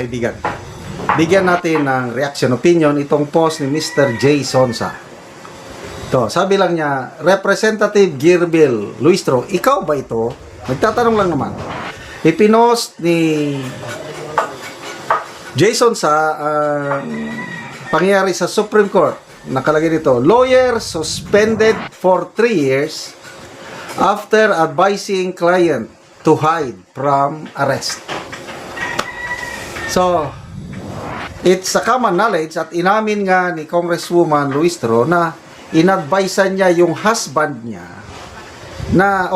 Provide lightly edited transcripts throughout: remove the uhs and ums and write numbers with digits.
Kaibigan, bigyan natin ng reaction opinion itong post ni Mr. J. Sonsa. To, sabi lang niya, Representative Girbil Luistro, ikaw ba ito? Nagtatanong lang naman. Ipinost ni J. Sonsa ang pangyayari sa Supreme Court. Nakalagay dito, lawyer suspended for 3 years after advising client to hide from arrest. So, it's a common knowledge at inamin nga ni Congresswoman Luistro na inadvisean niya yung husband niya na,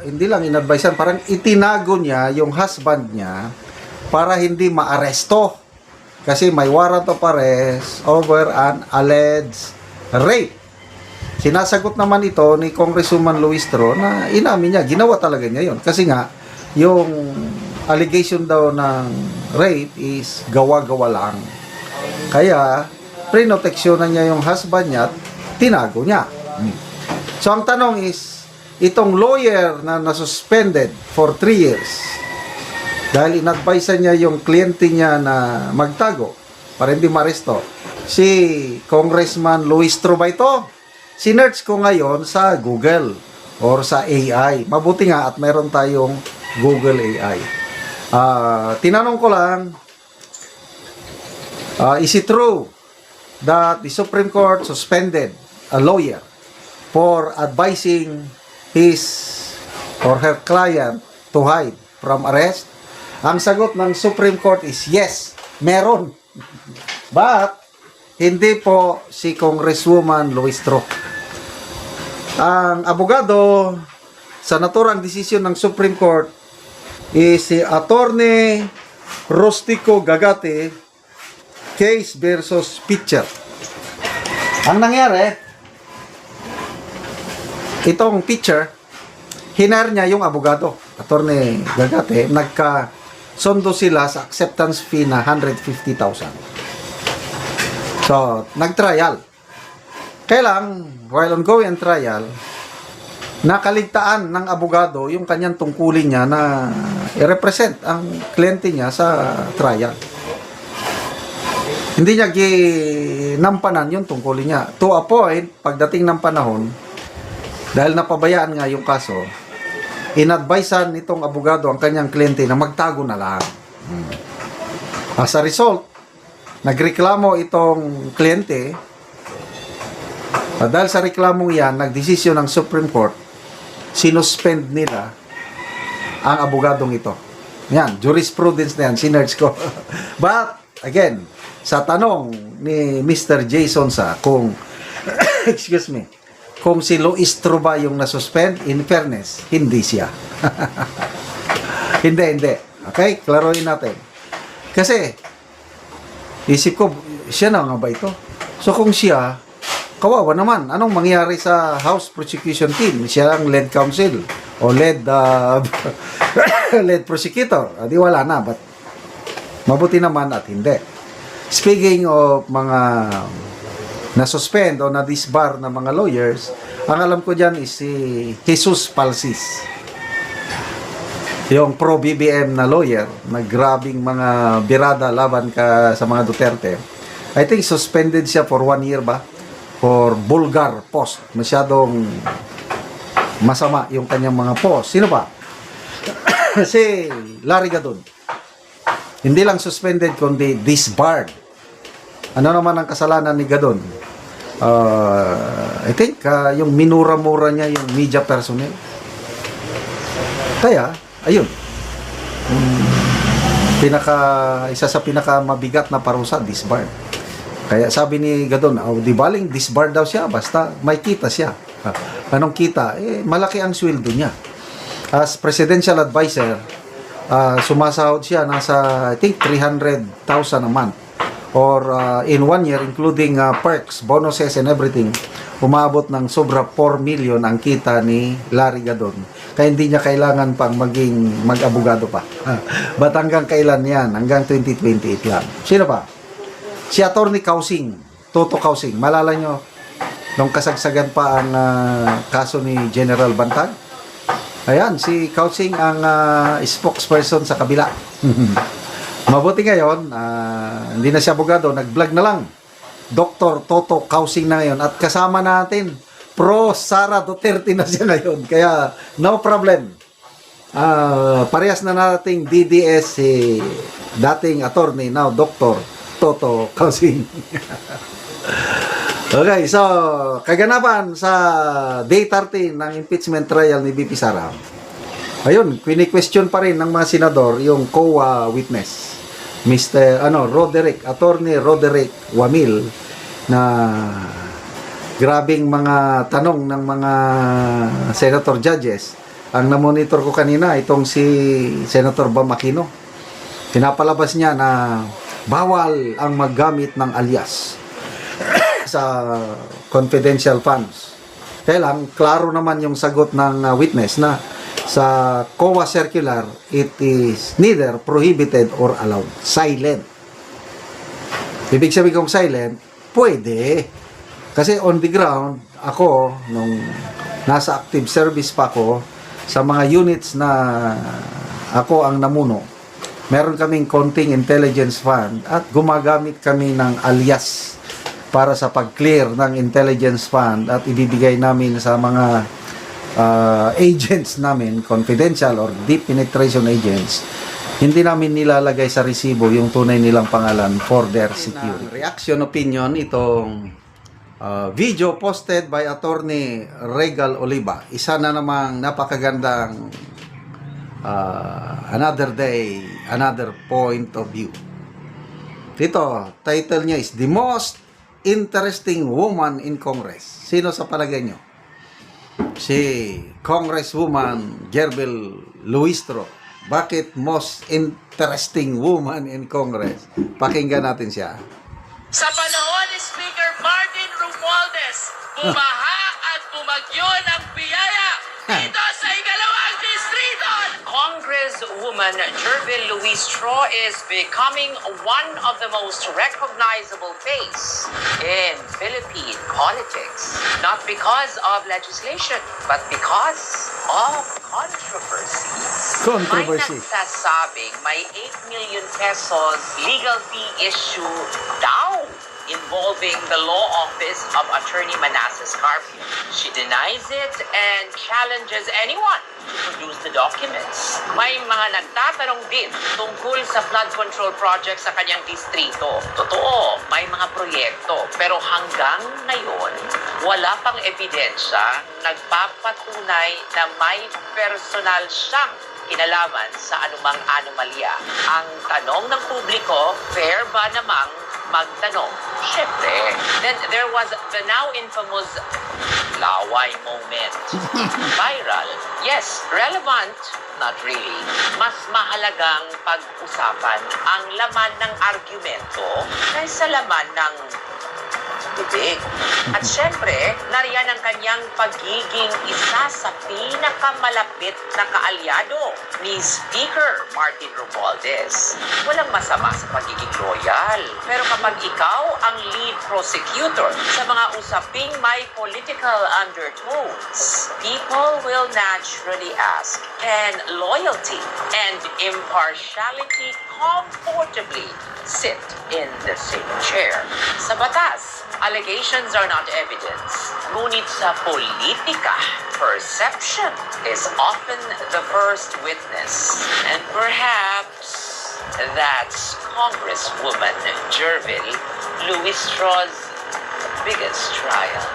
hindi lang inadvisean, parang itinago niya yung husband niya para hindi maaresto. Kasi may warrant of arrest over an alleged rape. Sinasagot naman ito ni Congresswoman Luistro na inamin niya, ginawa talaga niya yun. Kasi nga, yung allegation daw ng rape is gawa-gawa lang. Kaya, prinoteksyonan niya yung husband niya at tinago niya. So, ang tanong is, itong lawyer na nasuspended for 3 years, dahil inadvise niya yung kliyente niya na magtago para hindi maresto, si Congressman Luistro ba ito? Sinearch ko ngayon sa Google or sa AI. Mabuti nga at meron tayong Google AI. Tinanong ko lang, is it true that the Supreme Court suspended a lawyer for advising his or her client to hide from arrest? Ang sagot ng Supreme Court is yes, meron. But, hindi po si Congresswoman Luistro. Ang abogado sa naturang desisyon ng Supreme Court is si Attorney Rustico Gagate, case versus Pitcher. Ang nangyari, itong Pitcher, hinar niya yung abogado, Attorney Gagate, nagka-sondo sila sa acceptance fee na 150,000. So, nag-trial. Kaya lang, while ongoing trial, nakaligtaan ng abogado yung kanyang tungkulin niya na i-represent ang kliyente niya sa trial. Hindi niya ginampanan yung tungkulin niya. To a point, pagdating ng panahon, dahil napabayaan nga yung kaso, inadvisean nitong abogado ang kanyang kliyente na magtago na lang. As a result, nagreklamo itong kliyente. Dahil sa reklamong yan, nagdesisyon ng Supreme Court, sinuspend nila ang abogadong ito. Yan, jurisprudence na yan, sinerge ko. But, again, sa tanong ni Mr. J. Sonsa kung, excuse me, kung si Luistro ba yung nasuspend, in fairness, hindi siya. Hindi. Okay? Klaruhin natin. Kasi, isip ko, siya na nga ba ito? So, kung siya, kawawa naman. Anong mangyari sa House Prosecution Team? Siya ang lead counsel o lead prosecutor. Di wala na. But mabuti naman at hindi. Speaking of mga na-suspend o na-disbar na mga lawyers, ang alam ko dyan is si Jesus Palsis. Yung pro-BBM na lawyer, na grabing mga birada laban ka sa mga Duterte. I think suspended siya for 1 year ba? For vulgar post. Masyadong masama yung kanyang mga post. Sino ba? Si Larry Gadon. Hindi lang suspended, kundi disbarred. Ano naman ang kasalanan ni Gadon? I think yung minura-mura niya yung media personnel. Kaya, ayun. Isa sa pinaka mabigat na parusa, disbarred. Kaya sabi ni Gadon, di baling disbarred daw siya, basta may kita siya. Anong kita? Malaki ang sweldo niya. As presidential advisor, sumasahod siya nasa, I think, 300,000 a month. Or in 1 year, including perks, bonuses, and everything, umabot ng sobra 4 million ang kita ni Larry Gadon. Kaya hindi niya kailangan pang maging mag-abogado pa. But hanggang kailan yan? Hanggang 2028 lang. Sino pa? Si Attorney Kausing, Toto Kausing. Malala nyo, nung kasagsagan pa ang kaso ni General Bantag? Ayan, si Kausing ang spokesperson sa kabila. Mabuti ngayon, hindi na siya abogado, nag-vlog na lang. Dr. Toto Kausing na ngayon. At kasama natin, Pro Sara Duterte na siya ngayon. Kaya, no problem. Parehas na nating DDS si dating attorney, now Dr. Toto Kausing. Okay, so, kaganapan sa Day 13 ng impeachment trial ni VP Sara. Ayun, question pa rin ng mga senador yung COA witness. Mr. Attorney Roderick Wamil, na grabing mga tanong ng mga senator judges. Ang namonitor ko kanina, itong si Senator Bam Aquino. Pinapalabas niya na bawal ang maggamit ng alias sa confidential funds. Kaya lang, klaro naman yung sagot ng witness na sa COA circular, it is neither prohibited or allowed. Silent. Ibig sabihin kong silent, pwede. Kasi on the ground, ako, nung nasa active service pa ako, sa mga units na ako ang namuno, meron kaming konting intelligence fund at gumagamit kami ng alias para sa pag-clear ng intelligence fund at ibibigay namin sa mga agents namin, confidential or deep penetration agents. Hindi namin nilalagay sa resibo yung tunay nilang pangalan for their security. Reaction opinion itong video posted by Attorney Regal Oliva. Isa na namang napakagandang another day, another point of view. Dito, title niya is The Most Interesting Woman in Congress. Sino sa palagay nyo? Si Congresswoman Gerbel Luistro. Bakit most interesting woman in Congress? Pakinggan natin siya. Sa panahon ni Speaker Martin Romualdez, bumaha at bumagyo ng biyaya dito sa ikalawang distrito. Congresswoman Gerbel Luistro is becoming one of the most recognizable face in Philippine politics. Not because of legislation, but because of controversy. May nagsasabing may 8 million pesos legal fee issue daw involving the law office of Attorney Manasseh Carpio. She denies it and challenges anyone to produce the documents. May mga nagtatanong din tungkol sa flood control project sa kanyang distrito. Totoo, may mga proyekto, pero hanggang ngayon, wala pang ebidensya nagpapatunay na may personal siyang kinalaman sa anumang anomalya. Ang tanong ng publiko, fair ba namang magtanong? Siyempre. Then there was the now infamous laway moment. Viral. Yes, relevant. Not really. Mas mahalagang pag-usapan ang laman ng argumento kaysa laman ng bibig. At syempre, nariyan ang kanyang pagiging isa sa pinakamalapit na kaalyado ni Speaker Martin Romualdez. Walang masama sa pagiging loyal. Pero kapag ikaw ang lead prosecutor sa mga usaping may political undertones, people will naturally ask, can loyalty and impartiality comfortably sit in the same chair? Sa batas, allegations are not evidence. Ngunit sa politika, perception is often the first witness. And perhaps that's Congresswoman Gerbel Luistro's biggest trial.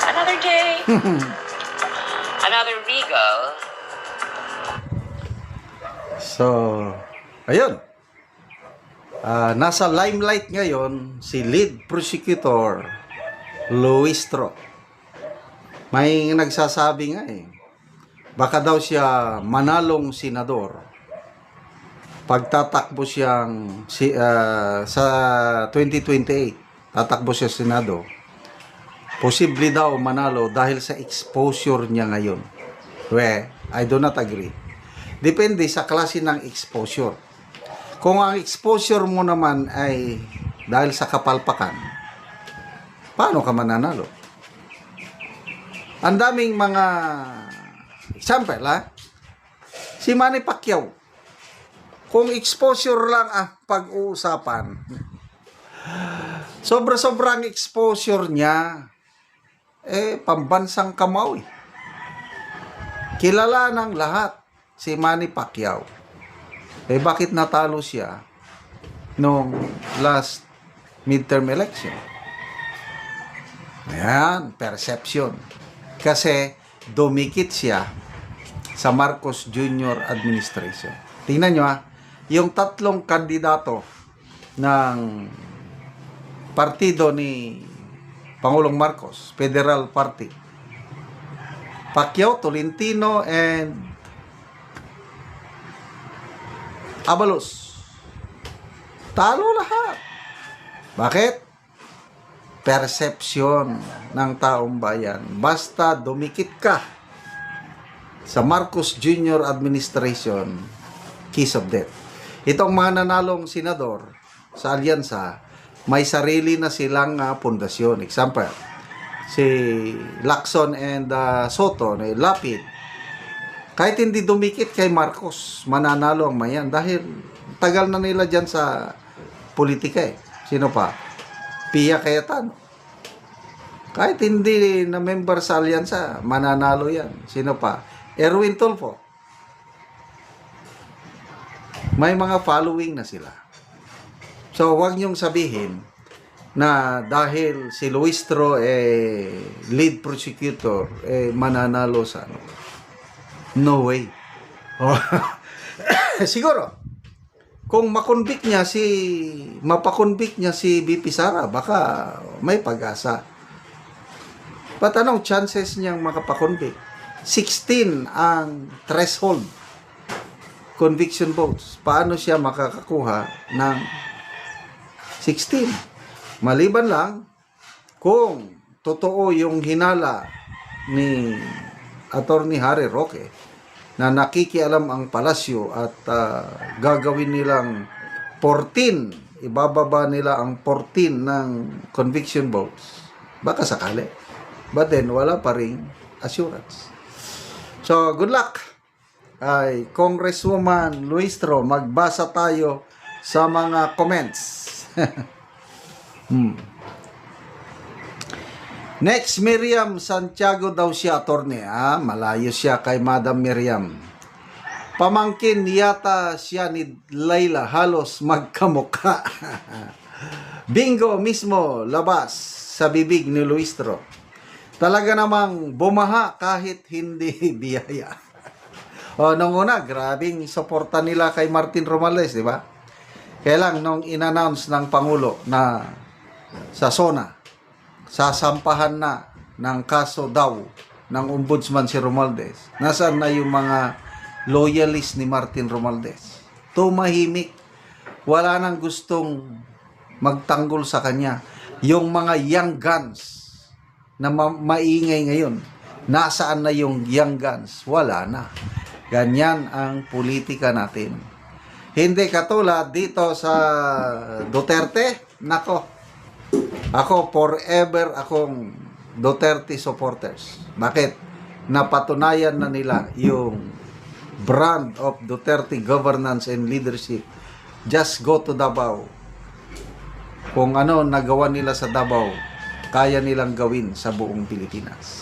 Another day, another regal. So, ayun. Nasa limelight ngayon si lead prosecutor Luistro. May nagsasabi nga baka daw siya manalong senador pagtatakbo siyang sa 2028. Tatakbo siya senado. Posible daw manalo dahil sa exposure niya ngayon. I do not agree. Depende sa klase ng exposure. Kung ang exposure mo naman ay dahil sa kapalpakan, paano ka mananalo? Ang daming mga example, si Manny Pacquiao, Kung exposure lang ang pag-uusapan, sobra-sobrang exposure niya, pambansang kamaw eh. Kilala ng lahat si Manny Pacquiao. Bakit natalo siya nung last midterm election? Ayan, perception. Kasi dumikit siya sa Marcos Jr. administration. Tingnan nyo yung tatlong kandidato ng partido ni Pangulong Marcos, Federal Party. Pacquiao, Tolentino, and Abalos. Talo lahat. Bakit? Perception ng taong bayan. Basta dumikit ka sa Marcos Jr. administration, kiss of death. Itong mga nanalong senador sa alyansa, may sarili na silang pundasyon. Example, si Lacson and Soto, Lapid. Kahit hindi dumikit kay Marcos, mananalo ang mayan dahil tagal na nila dyan sa politika eh. Sino pa? Pia Cayetano. Kahit hindi na member sa alyansa, mananalo yan. Sino pa? Erwin Tulfo. May mga following na sila. So, wag niyong sabihin na dahil si Luistro lead prosecutor mananalo sa ano. No way. Siguro kung makonvict niya mapakonvict niya si BP Sara, baka may pag-asa. But anong chances niyang makapakonvict? 16 ang threshold conviction votes. Paano siya makakakuha ng 16? Maliban lang kung totoo yung hinala ni Attorney Harry Roque na nakikialam ang palasyo at gagawin nilang 14, ibababa nila ang 14 ng conviction votes. Baka sakali. But then, wala pa ring assurance. So, good luck. Ay, Congresswoman Luistro, magbasa tayo sa mga comments. Next, Miriam Santiago daw siya, attorney. Malayo siya kay Madam Miriam. Pamangkin yata siya ni Layla, halos magkamukha. Bingo mismo, labas sa bibig ni Luistro. Talaga namang bumaha kahit hindi biyaya. Nung una, grabing suporta nila kay Martin Romualdez, di ba? Kaya lang, nung in-announce ng Pangulo na sa SONA, sasampahan na ng kaso daw ng ombudsman si Romualdez, nasaan na yung mga loyalist ni Martin Romualdez? Tumahimik. Wala nang gustong magtanggol sa kanya. Yung mga young guns na maingay ngayon, nasaan na yung young guns? Wala na. Ganyan ang politika natin. Hindi katulad dito sa Duterte. Nako, ako forever akong Duterte supporters. Bakit? Napatunayan na nila yung brand of Duterte governance and leadership. Just go to Davao. Kung ano nagawa nila sa Davao, kaya nilang gawin sa buong Pilipinas.